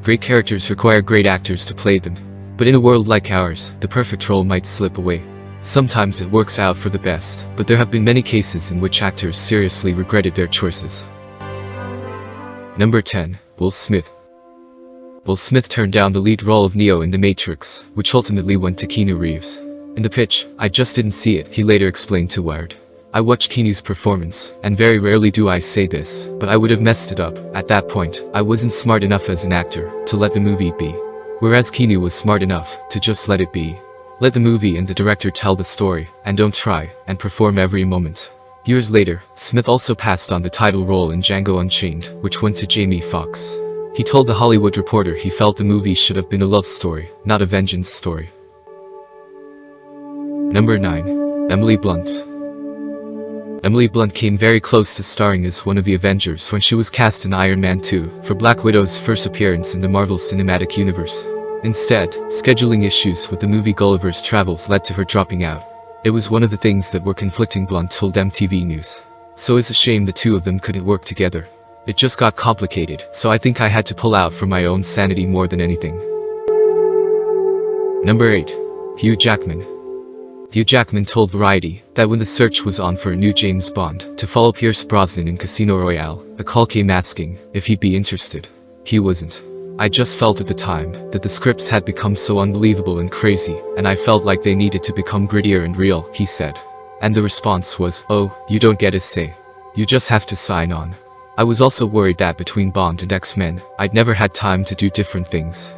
Great characters require great actors to play them. But in a world like ours, the perfect role might slip away. Sometimes it works out for the best, but there have been many cases in which actors seriously regretted their choices. Number 10. Will Smith. Will Smith turned down the lead role of Neo in The Matrix, which ultimately went to Keanu Reeves. In the pitch, "I just didn't see it," he later explained to Wired. "I watched Keanu's performance, and very rarely do I say this, but I would have messed it up. At that point, I wasn't smart enough as an actor to let the movie be. Whereas Keanu was smart enough to just let it be. Let the movie and the director tell the story, and don't try and perform every moment." Years later, Smith also passed on the title role in Django Unchained, which went to Jamie Foxx. He told The Hollywood Reporter he felt the movie should have been a love story, not a vengeance story. Number 9. Emily Blunt. Emily Blunt came very close to starring as one of the Avengers when she was cast in Iron Man 2 for Black Widow's first appearance in the Marvel Cinematic Universe. Instead, scheduling issues with the movie Gulliver's Travels led to her dropping out. It was one of the things that were conflicting, Blunt told MTV News. "So it's a shame the two of them couldn't work together. It just got complicated, so I think I had to pull out for my own sanity more than anything." Number 8. Hugh Jackman. Hugh Jackman told Variety that when the search was on for a new James Bond to follow Pierce Brosnan in Casino Royale, a call came asking if he'd be interested. He wasn't. "I just felt at the time that the scripts had become so unbelievable and crazy, and I felt like they needed to become grittier and real," he said. And the response was, "Oh, you don't get a say. You just have to sign on." "I was also worried that between Bond and X-Men, I'd never had time to do different things."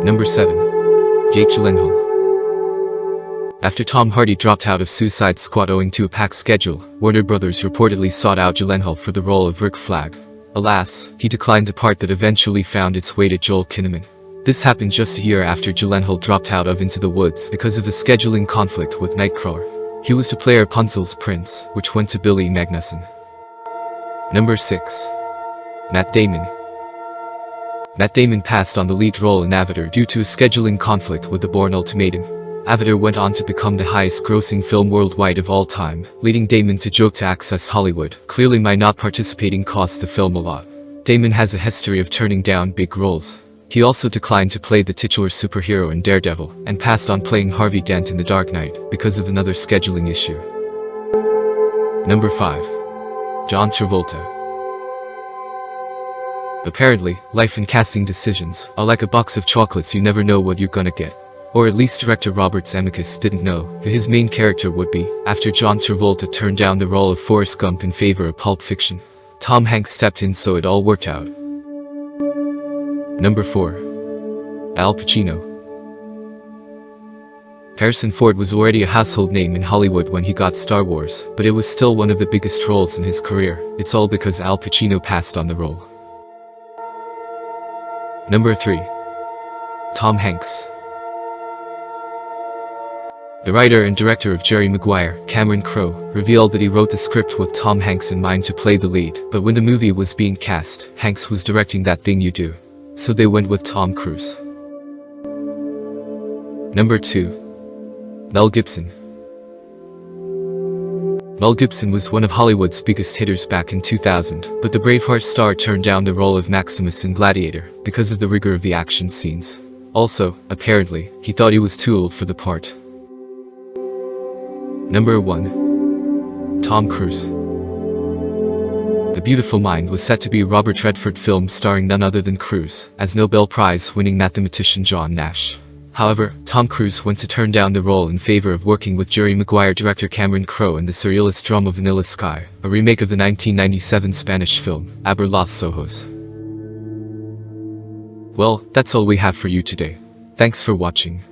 Number 7. Jake Gyllenhaal. After Tom Hardy dropped out of Suicide Squad owing to a packed schedule, Warner Brothers reportedly sought out Gyllenhaal for the role of Rick Flag. Alas, he declined the part that eventually found its way to Joel Kinnaman. This happened just a year after Gyllenhaal dropped out of Into the Woods because of the scheduling conflict with Nightcrawler. He was to play Rapunzel's prince, which went to Billy Magnussen. Number 6. Matt Damon. Matt Damon passed on the lead role in Avatar due to a scheduling conflict with The Bourne Ultimatum. Avatar went on to become the highest-grossing film worldwide of all time, leading Damon to joke to Access Hollywood. "Clearly my not participating cost the film a lot." Damon has a history of turning down big roles. He also declined to play the titular superhero in Daredevil, and passed on playing Harvey Dent in The Dark Knight because of another scheduling issue. Number 5. John Travolta. Apparently, life and casting decisions are like a box of chocolates. You never know what you're gonna get. Or at least director Robert Zemeckis didn't know who his main character would be after John Travolta turned down the role of Forrest Gump in favor of Pulp Fiction. Tom Hanks stepped in, so it all worked out. Number 4. Al Pacino. Harrison Ford was already a household name in Hollywood when he got Star Wars, but it was still one of the biggest roles in his career. It's all because Al Pacino passed on the role. Number 3. Tom Hanks. The writer and director of Jerry Maguire, Cameron Crowe, revealed that he wrote the script with Tom Hanks in mind to play the lead, but when the movie was being cast, Hanks was directing That Thing You Do. So they went with Tom Cruise. Number 2. Mel Gibson. Mel Gibson was one of Hollywood's biggest hitters back in 2000, but the Braveheart star turned down the role of Maximus in Gladiator because of the rigor of the action scenes. Also, apparently, he thought he was too old for the part. Number 1. Tom Cruise. The Beautiful Mind was set to be a Robert Redford film starring none other than Cruise, as Nobel Prize-winning mathematician John Nash. However, Tom Cruise went to turn down the role in favor of working with Jerry Maguire director Cameron Crowe in the surrealist drama Vanilla Sky, a remake of the 1997 Spanish film, Aber los Ojos. Well, that's all we have for you today. Thanks for watching.